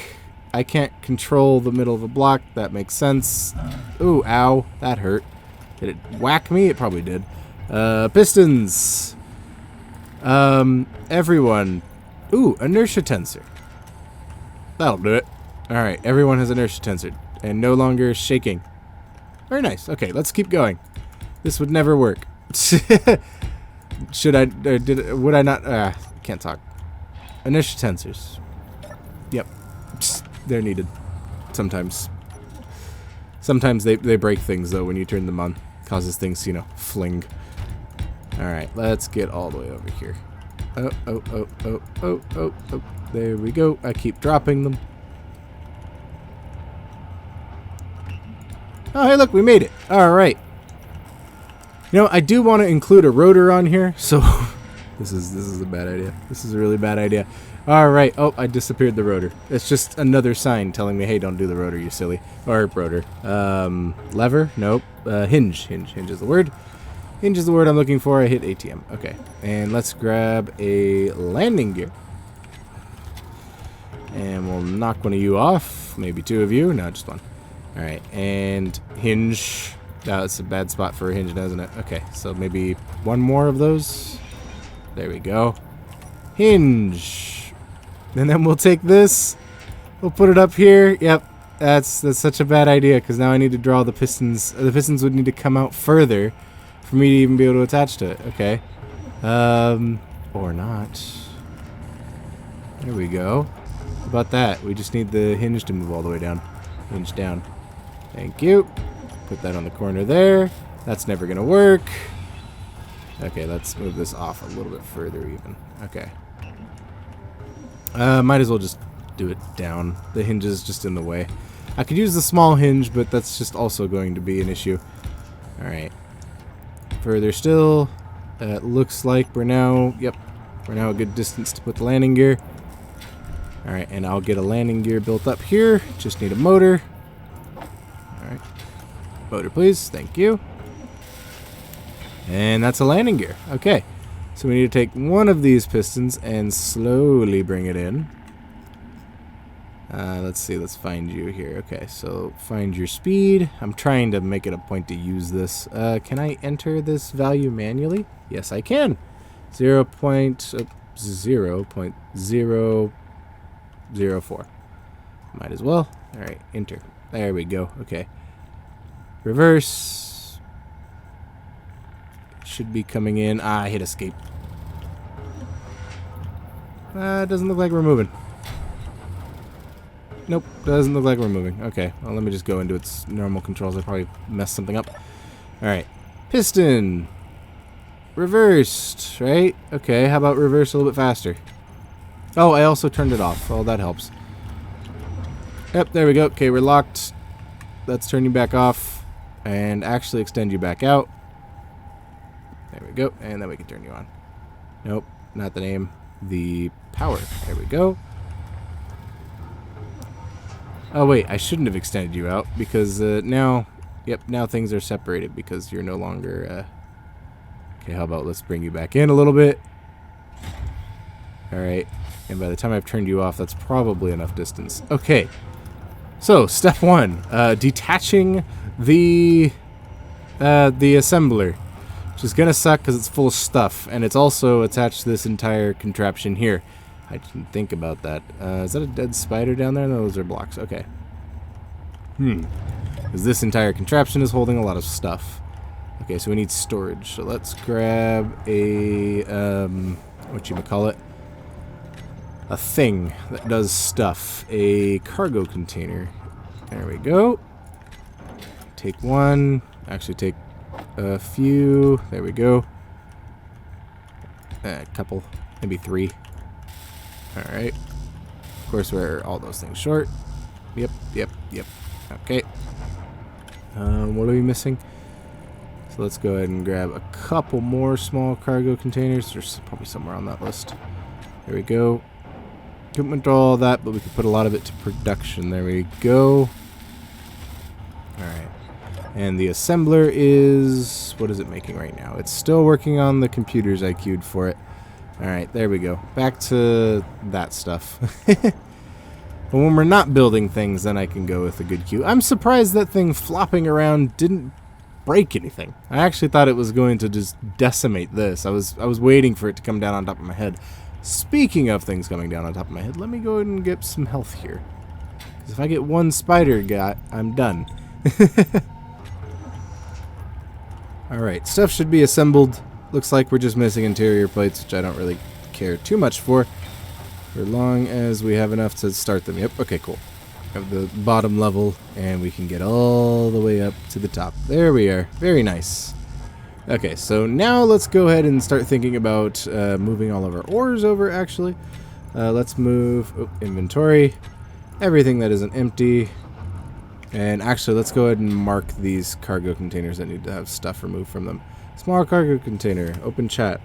I can't control the middle of a block. That makes sense. Ooh, ow. That hurt. Did it whack me? It probably did. Pistons. Everyone. Ooh, inertia tensor. That'll do it. Alright, everyone has inertia tensor. And no longer shaking. Very nice. Okay, let's keep going. This would never work. Should I... would I not... can't talk. Inertia tensors. Yep. They're needed. Sometimes. Sometimes they break things, though, when you turn them on. Causes things to, fling. Alright, let's get all the way over here. Oh. There we go. I keep dropping them. Oh, hey, look, we made it. Alright. I do want to include a rotor on here, so... This is a bad idea. This is a really bad idea. Alright. Oh, I disappeared the rotor. It's just another sign telling me, hey, don't do the rotor, you silly. Or rotor. Lever? Nope. Hinge. Hinge is the word. Hinge is the word I'm looking for. I hit ATM. Okay. And let's grab a landing gear. And we'll knock one of you off. Maybe 2 of you. No, just one. Alright, and hinge. That's a bad spot for a hinge, doesn't it? Okay, so maybe one more of those. There we go. Hinge. And then we'll take this. We'll put it up here. Yep. That's such a bad idea, because now I need to draw the pistons. The pistons would need to come out further for me to even be able to attach to it. Okay. Or not. There we go. How about that? We just need the hinge to move all the way down. Hinge down. Thank you. Put that on the corner there. That's never going to work. Okay, let's move this off a little bit further even. Okay. Might as well just do it down. The hinge is just in the way. I could use the small hinge, but that's just also going to be an issue. Alright. Further still. It looks like we're now... Yep. We're now a good distance to put the landing gear. Alright, and I'll get a landing gear built up here. Just need a motor. Alright. Motor, please. Thank you. And that's a landing gear. Okay. So we need to take one of these pistons and slowly bring it in. Let's see. Let's find you here. Okay, so find your speed. I'm trying to make it a point to use this. Can I enter this value manually? Yes, I can. 0.004. Might as well. All right, enter. There we go. Okay. Reverse. Should be coming in. I hit escape. It doesn't look like we're moving. Nope, doesn't look like we're moving. Okay, well, let me just go into its normal controls. I probably messed something up. Alright. Piston. Reversed, right? Okay, how about reverse a little bit faster? Oh, I also turned it off. Oh, that helps. Yep, there we go. Okay, we're locked. Let's turn you back off and actually extend you back out. There we go, and then we can turn you on. Nope, not the name. The power. There we go. Oh wait, I shouldn't have extended you out because now, yep, now things are separated because you're no longer, okay, how about let's bring you back in a little bit. Alright, and by the time I've turned you off, that's probably enough distance. Okay, so step one, detaching the assembler, which is gonna suck because it's full of stuff, and it's also attached to this entire contraption here. I didn't think about that. Is that a dead spider down there? No, those are blocks. Okay. Because this entire contraption is holding a lot of stuff. Okay, so we need storage. So let's grab a, whatchamacallit? A thing that does stuff. A cargo container. There we go. Take one. Actually, take a few. There we go. A couple. Maybe three. Alright. Of course, we're all those things short. Yep. Okay. What are we missing? So let's go ahead and grab a couple more small cargo containers. There's probably somewhere on that list. There we go. Couldn't do all that, but we could put a lot of it to production. There we go. Alright. And the assembler is... What is it making right now? It's still working on the computers I queued for it. Alright, there we go. Back to that stuff. But when we're not building things, then I can go with a good queue. I'm surprised that thing flopping around didn't break anything. I actually thought it was going to just decimate this. I was waiting for it to come down on top of my head. Speaking of things coming down on top of my head, let me go ahead and get some health here. Because if I get one spider got, I'm done. Alright, stuff should be assembled. Looks like we're just missing interior plates, which I don't really care too much for long as we have enough to start them. Yep, okay, cool. Have the bottom level, and we can get all the way up to the top. There we are. Very nice. Okay, so now let's go ahead and start thinking about moving all of our ores over, actually. Let's move inventory, everything that isn't empty. And actually, let's go ahead and mark these cargo containers that need to have stuff removed from them. Small cargo container. Open chat.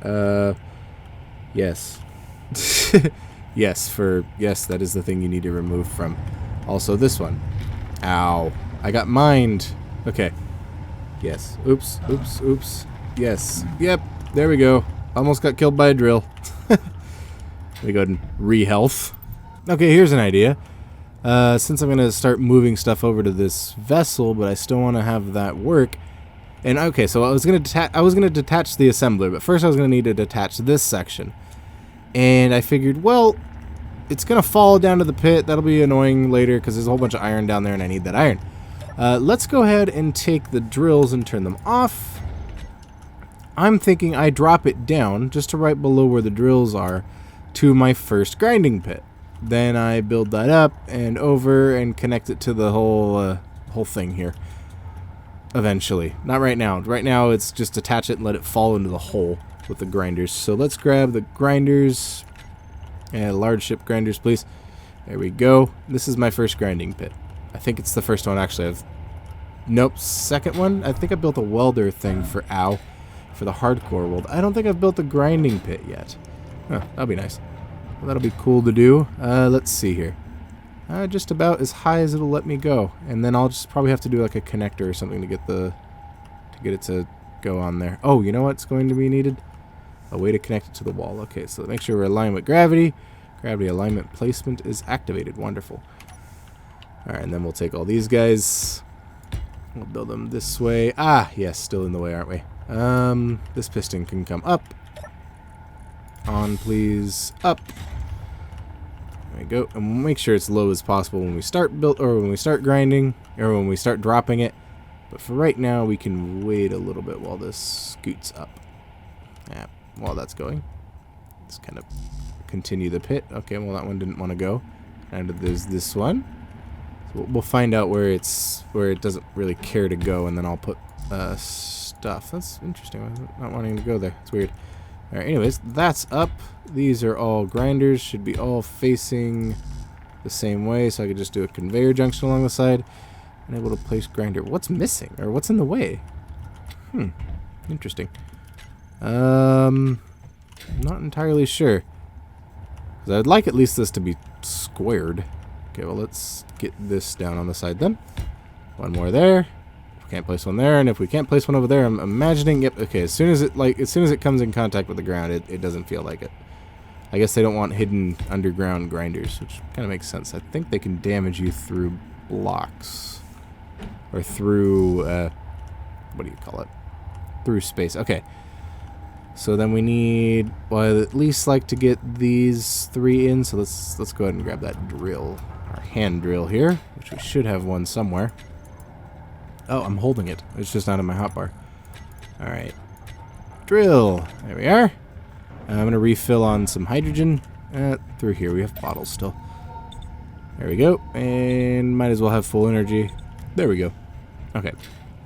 Yes. Yes, that is the thing you need to remove from. Also this one. Ow. I got mined. Okay. Yes. Oops. Yes. Yep. There we go. Almost got killed by a drill. Let me go ahead and re-health. Okay, here's an idea. Since I'm going to start moving stuff over to this vessel, but I still want to have that work. And okay, so I was going to detach the assembler, but first I was going to need to detach this section. And I figured, well, it's going to fall down to the pit. That'll be annoying later because there's a whole bunch of iron down there and I need that iron. Let's go ahead and take the drills and turn them off. I'm thinking I drop it down just to right below where the drills are to my first grinding pit. Then I build that up and over and connect it to the whole thing here. Eventually. Not right now. Right now it's just attach it and let it fall into the hole with the grinders. So let's grab the grinders. Large ship grinders, please. There we go. This is my first grinding pit. I think it's the first one actually. Nope, second one. I think I built a welder thing for for the hardcore world. I don't think I've built a grinding pit yet. Huh, that'll be nice. Well, that'll be cool to do. Let's see here. Just about as high as it'll let me go, and then I'll just probably have to do like a connector or something to get it to go on there. Oh, you know what's going to be needed? A way to connect it to the wall. Okay, so make sure we're aligned with gravity. Gravity alignment placement is activated. Wonderful. All right, and then we'll take all these guys. We'll build them this way. Ah, yes, still in the way, aren't we? This piston can come up. On, please. Up. There we go. And we'll make sure it's low as possible when we start when we start grinding, or when we start dropping it. But for right now, we can wait a little bit while this scoots up. Yeah, while that's going. Let's kind of continue the pit. Okay, well that one didn't want to go. And there's this one. So we'll find out where it doesn't really care to go, and then I'll put stuff. That's interesting. I'm not wanting to go there. It's weird. All right. Anyways, that's up. These are all grinders. Should be all facing the same way, so I could just do a conveyor junction along the side and able to place grinder. What's missing or what's in the way? Interesting. I'm not entirely sure. 'Cause I'd like at least this to be squared. Okay, well let's get this down on the side then. One more there. We can't place one there, and if we can't place one over there, I'm imagining. Yep. Okay. As soon as it comes in contact with the ground, it doesn't feel like it. I guess they don't want hidden underground grinders, which kind of makes sense. I think they can damage you through blocks or through what do you call it? Through space. Okay. So then we need, well, I'd at least like to get these 3 in. So let's go ahead and grab that drill, our hand drill here, which we should have one somewhere. Oh, I'm holding it. It's just not in my hotbar. All right, drill. There we are. I'm gonna refill on some hydrogen through here. We have bottles still. There we go, and might as well have full energy. There we go. Okay.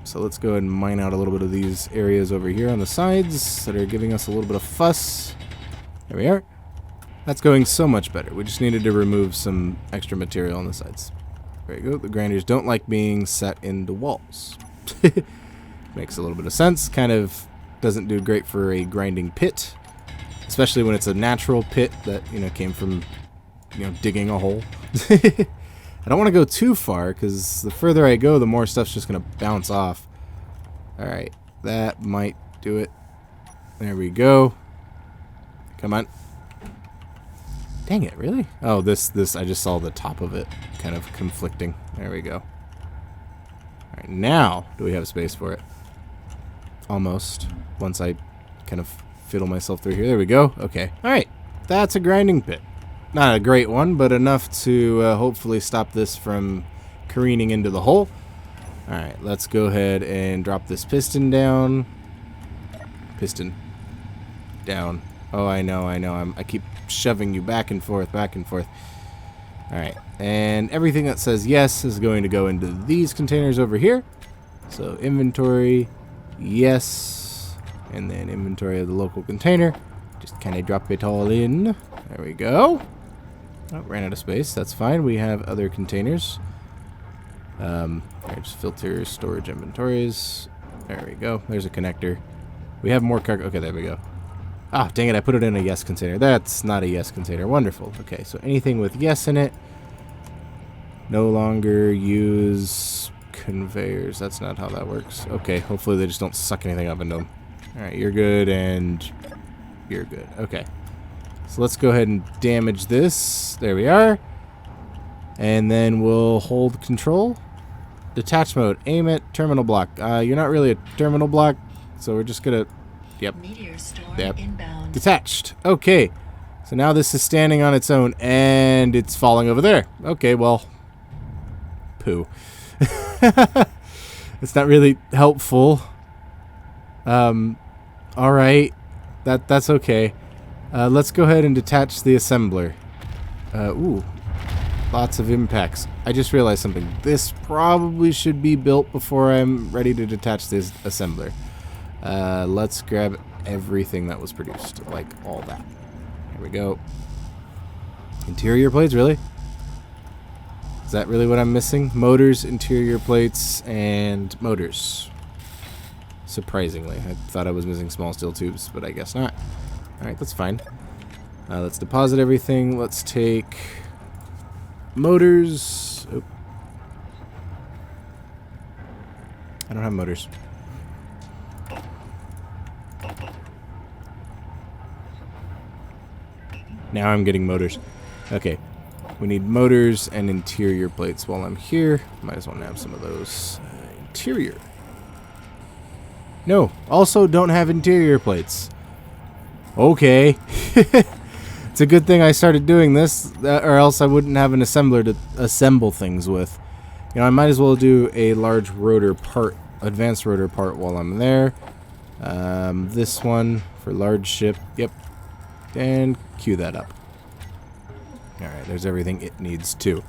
So let's go ahead and mine out a little bit of these areas over here on the sides that are giving us a little bit of fuss. There we are. That's going so much better. We just needed to remove some extra material on the sides. There you go. The grinders don't like being set into walls. Makes a little bit of sense. Kind of doesn't do great for a grinding pit, especially when it's a natural pit that, came from, digging a hole. I don't want to go too far, because the further I go, the more stuff's just going to bounce off. Alright, that might do it. There we go. Come on. Dang it, really? Oh, this, I just saw the top of it kind of conflicting. There we go. Alright, now, do we have space for it? Almost. Once I kind of fiddle myself through here. There we go. Okay. Alright, that's a grinding pit. Not a great one, but enough to hopefully stop this from careening into the hole. Alright, let's go ahead and drop this piston down. Piston. Down. Oh, I know. I keep shoving you back and forth, back and forth. Alright, and everything that says yes is going to go into these containers over here. So inventory, yes, and then inventory of the local container. Just kind of drop it all in. There we go. Oh, ran out of space. That's fine. We have other containers. Just filter storage inventories. There we go. There's a connector. We have more cargo. Okay, there we go. Ah, dang it. I put it in a yes container. That's not a yes container. Wonderful. Okay, so anything with yes in it. No longer use conveyors. That's not how that works. Okay, hopefully they just don't suck anything up into them. Alright, you're good, and you're good. Okay. So let's go ahead and damage this. There we are. And then we'll hold control. Detach mode. Aim at terminal block. You're not really a terminal block, so we're just gonna... Yep. Meteor storm Yep. inbound. Detached. Okay. So now this is standing on its own, and it's falling over there. Okay, well... Poo. It's not really helpful. Alright. That's okay. Let's go ahead and detach the assembler. Ooh. Lots of impacts. I just realized something. This probably should be built before I'm ready to detach this assembler. Let's grab everything that was produced. Like, all that. Here we go. Interior plates, really? Is that really what I'm missing? Motors, interior plates, and motors. Surprisingly. I thought I was missing small steel tubes, but I guess not. Alright, that's fine. Let's deposit everything. Let's take... motors. Oop. I don't have motors. Now I'm getting motors. Okay. We need motors and interior plates while I'm here. Might as well nab some of those. Interior. No. Also don't have interior plates. Okay. It's a good thing I started doing this, or else I wouldn't have an assembler to assemble things with. You know, I might as well do a large rotor part, advanced rotor part while I'm there. This one for large ship. Yep. And cue that up. Alright, there's everything it needs too.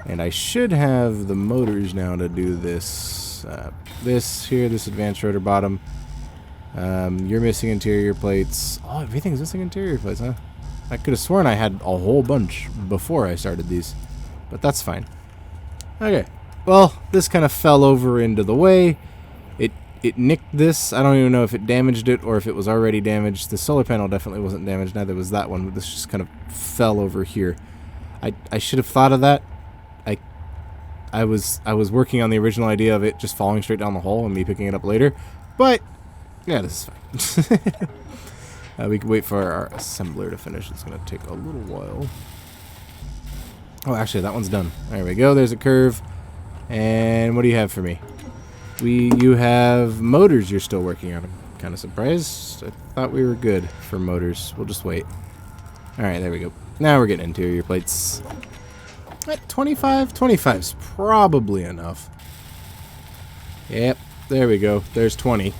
And I should have the motors now to do this. This here, this advanced rotor bottom. You're missing interior plates. Oh, everything's missing interior plates, huh? I could have sworn I had a whole bunch before I started these. But that's fine. Okay. Well, this kind of fell over into the way. It nicked this. I don't even know if it damaged it or if it was already damaged. The solar panel definitely wasn't damaged. Neither was that one. But this just kind of fell over here. I should have thought of that. I was working on the original idea of it just falling straight down the hole and me picking it up later. But, yeah, this is fine. We can wait for our assembler to finish. It's going to take a little while. Oh, actually, that one's done. There we go. There's a curve. And what do you have for me? You have motors you're still working on. I'm kind of surprised. I thought we were good for motors. We'll just wait. Alright, there we go. Now we're getting interior plates. At 25? 25's probably enough. Yep, there we go. There's 20.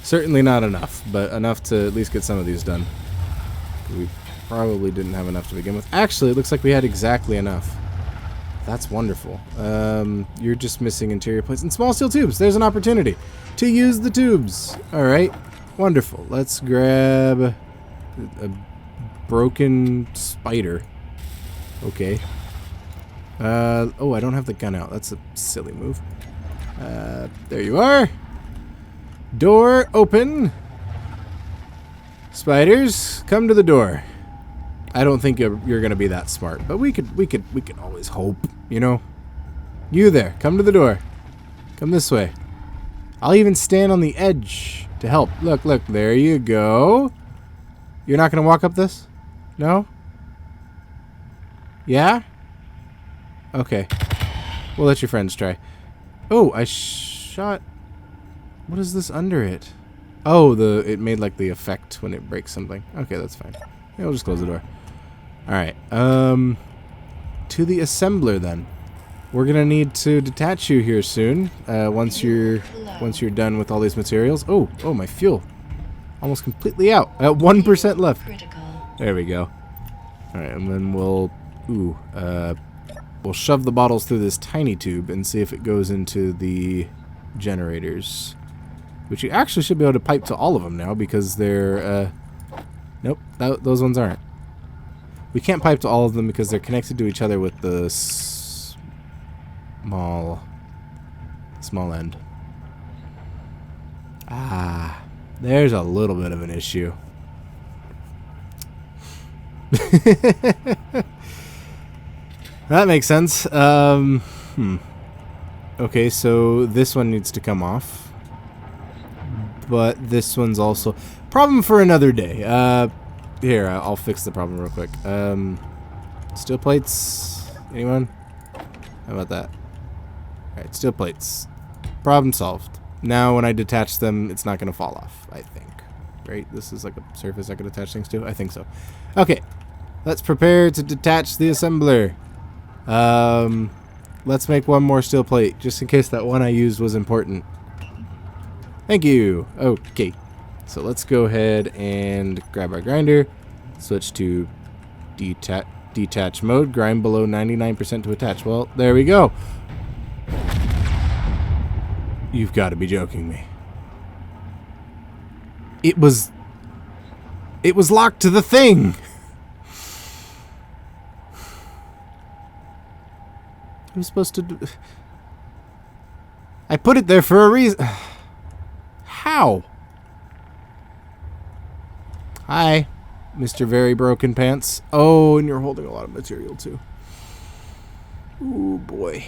Certainly not enough, but enough to at least get some of these done. We probably didn't have enough to begin with. Actually, it looks like we had exactly enough. That's wonderful. You're just missing interior plates and small steel tubes. There's an opportunity to use the tubes. Alright, wonderful. Let's grab a broken spider. Okay. Oh, I don't have the gun out. That's a silly move. There you are. Door open. Spiders, come to the door. I don't think you're going to be that smart, but we could always hope, you know. You there, come to the door. Come this way. I'll even stand on the edge to help. Look, there you go. You're not going to walk up this? No? Yeah? Okay. We'll let your friends try. Oh, I shot... What is this under it? Oh, it made like the effect when it breaks something. Okay, that's fine. Yeah, we'll just close the door. Alright, to the assembler then. We're gonna need to detach you here soon, once you're done with all these materials. Oh, my fuel. Almost completely out. At 1% left. There we go. Alright, and then we'll shove the bottles through this tiny tube and see if it goes into the generators. Which you actually should be able to pipe to all of them now because they're, nope, those ones aren't. We can't pipe to all of them because they're connected to each other with the small end. Ah, there's a little bit of an issue. That makes sense. Okay, so this one needs to come off. But this one's also... Problem for another day. Here, I'll fix the problem real quick. Steel plates... Anyone? How about that? Alright, steel plates. Problem solved. Now when I detach them, it's not going to fall off, I think. Right? This is like a surface I could attach things to? I think so. Okay. Let's prepare to detach the assembler. Let's make one more steel plate, just in case that one I used was important. Thank you. Okay. So let's go ahead and grab our grinder. Switch to detach mode. Grind below 99% to attach. Well, there we go. You've got to be joking me. It was locked to the thing. I was supposed to do... I put it there for a reason. How? Hi, Mr. Very Broken Pants. Oh, and you're holding a lot of material too. Ooh, boy.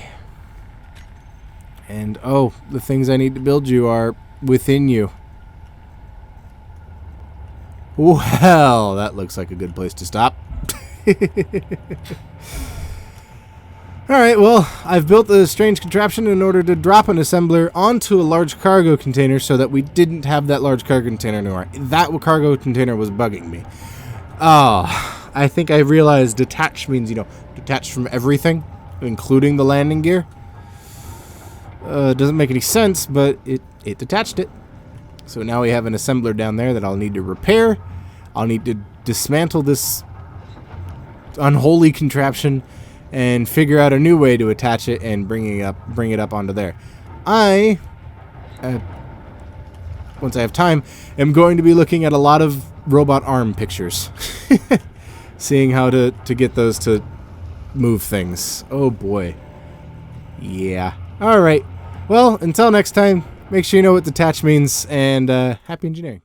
And, oh, the things I need to build you are within you. Well, that looks like a good place to stop. Alright, well, I've built a strange contraption in order to drop an assembler onto a large cargo container so that we didn't have that large cargo container anymore. That cargo container was bugging me. Oh, I think I realized detach means, you know, detached from everything, including the landing gear. Doesn't make any sense, but it detached it. So now we have an assembler down there that I'll need to repair. I'll need to dismantle this unholy contraption and figure out a new way to attach it and bring it up onto there. I, once I have time, am going to be looking at a lot of robot arm pictures. Seeing how to get those to move things. Oh boy. Yeah. Alright. Well, until next time, make sure you know what detach means, and happy engineering.